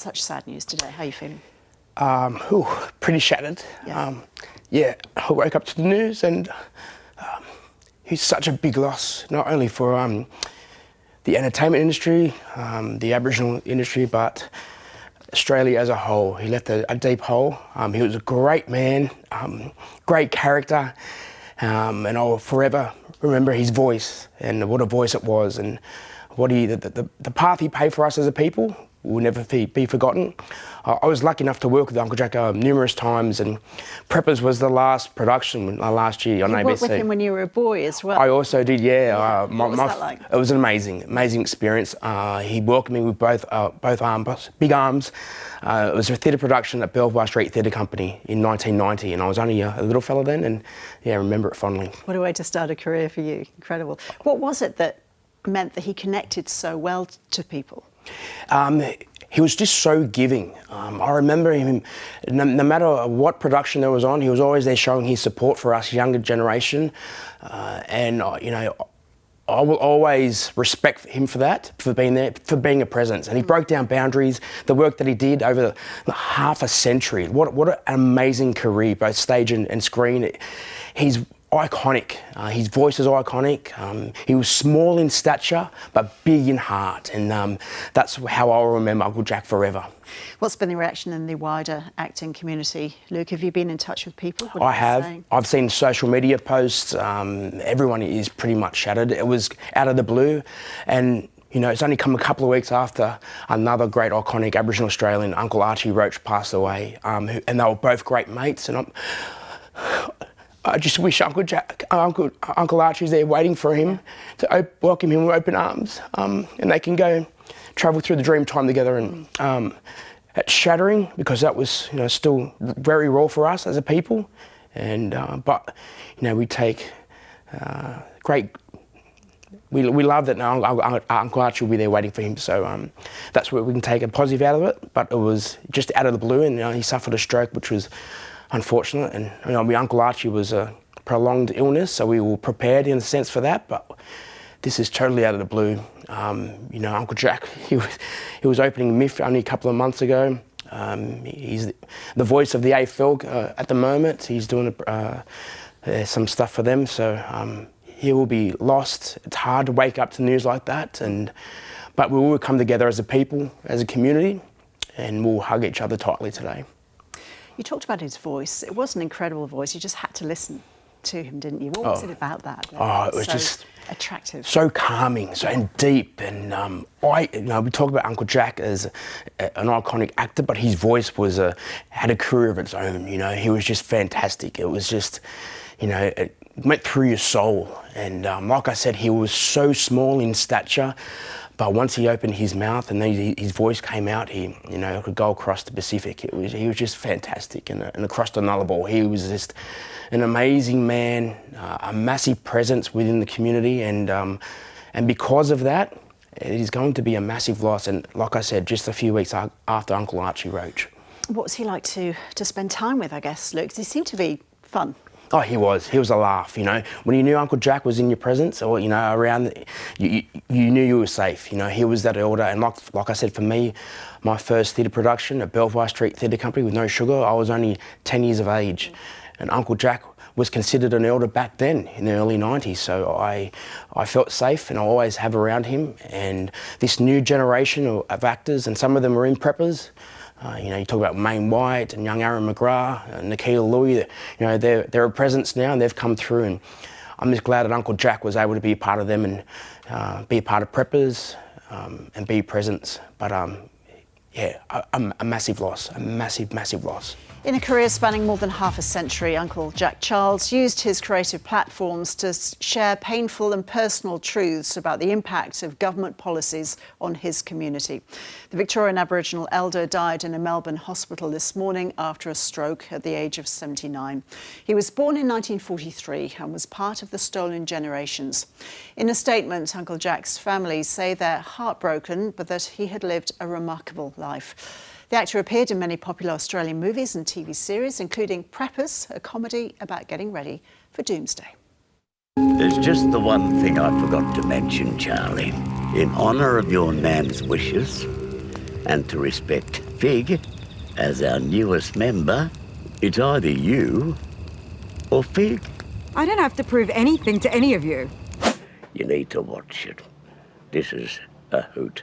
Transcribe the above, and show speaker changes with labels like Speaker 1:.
Speaker 1: such sad news today. How are you feeling?
Speaker 2: Pretty shattered. Yeah. I woke up to the news and he's such a big loss, not only for the entertainment industry, the Aboriginal industry, but Australia as a whole. He left a deep hole. He was a great man, great character, and I'll forever remember his voice and what a voice it was, and what the path he paved for us as a people will never be forgotten. I was lucky enough to work with Uncle Jack numerous times, and Preppers was the last production last year on ABC.
Speaker 1: You worked with him when you were a boy as well.
Speaker 2: I also did, yeah.
Speaker 1: What was that like?
Speaker 2: It was an amazing experience. He welcomed me with both arms, big arms. It was a theatre production at Belvoir Street Theatre Company in 1990, and I was only a little fella then, and yeah, I remember it fondly.
Speaker 1: What a way to start a career for you. Incredible. What was it that meant that he connected so well to people?
Speaker 2: He was just so giving. I remember him, no matter what production there was on, he was always there showing his support for us younger generation. And you know, I will always respect him for that, for being there, for being a presence. And he broke down boundaries, the work that he did over half a century. What an amazing career, both stage and screen. He's iconic. His voice is iconic. He was small in stature, but big in heart. And that's how I'll remember Uncle Jack forever.
Speaker 1: What's been the reaction in the wider acting community? Luke, have you been in touch with people?
Speaker 2: I have. I've seen social media posts. Everyone is pretty much shattered. It was out of the blue. And you know, it's only come a couple of weeks after another great iconic Aboriginal Australian, Uncle Archie Roach, passed away. And they were both great mates. And I just wish Uncle Archie's there waiting for him to welcome him with open arms, and they can go travel through the dream time together. And it's shattering because that was, you know, still very raw for us as a people. And but you know, we take we love that now Uncle Archie will be there waiting for him. So that's where we can take a positive out of it. But it was just out of the blue, and you know, he suffered a stroke, which was unfortunate. And you know, my Uncle Archie was a prolonged illness, so we were prepared in a sense for that, but this is totally out of the blue. You know, Uncle Jack, he was opening MIF only a couple of months ago. He's the voice of the AFL at the moment. He's doing some stuff for them, so he will be lost. It's hard to wake up to news like that, but we will come together as a people, as a community, and we'll hug each other tightly today.
Speaker 1: You talked about his voice. It was an incredible voice. You just had to listen to him, didn't you? What was it about that?
Speaker 2: It was so just
Speaker 1: attractive,
Speaker 2: so calming, so deep. And you know, we talk about Uncle Jack as an iconic actor, but his voice had a career of its own. You know, he was just fantastic. It was just, you know, it went through your soul. And like I said, he was so small in stature, but once he opened his mouth and his voice came out, he, you know, could go across the Pacific. He was just fantastic, and across the Nullarbor. He was just an amazing man, a massive presence within the community, and because of that, it is going to be a massive loss. And like I said, just a few weeks after Uncle Archie Roach.
Speaker 1: What was he like to spend time with, I guess, Luke? He seemed to be fun.
Speaker 2: Oh, he was a laugh, you know. When you knew Uncle Jack was in your presence, or, you know, around, you knew you were safe. You know, he was that elder. And like I said, for me, my first theatre production at Belvoir Street Theatre Company with No Sugar, I was only 10 years of age. And Uncle Jack was considered an elder back then in the early 90s. So I felt safe, and I always have around him. And this new generation of actors, and some of them are in Preppers. You know, you talk about Maine White and young Aaron McGrath and Nikhil Louis. You know, they're a presence now, and they've come through. And I'm just glad that Uncle Jack was able to be a part of them, and be a part of Preppers, and be a presence. But yeah, a massive loss, a massive loss.
Speaker 1: In a career spanning more than half a century, Uncle Jack Charles used his creative platforms to share painful and personal truths about the impact of government policies on his community. The Victorian Aboriginal elder died in a Melbourne hospital this morning after a stroke at the age of 79. He was born in 1943 and was part of the stolen generations. In a statement, Uncle Jack's family say they're heartbroken, but that he had lived a remarkable life. The actor appeared in many popular Australian movies and TV series, including Preppers, a comedy about getting ready for Doomsday.
Speaker 3: There's just the one thing I forgot to mention, Charlie. In honour of your nan's wishes and to respect Fig, as our newest member, it's either you or Fig.
Speaker 4: I don't have to prove anything to any of you.
Speaker 3: You need to watch it. This is a hoot.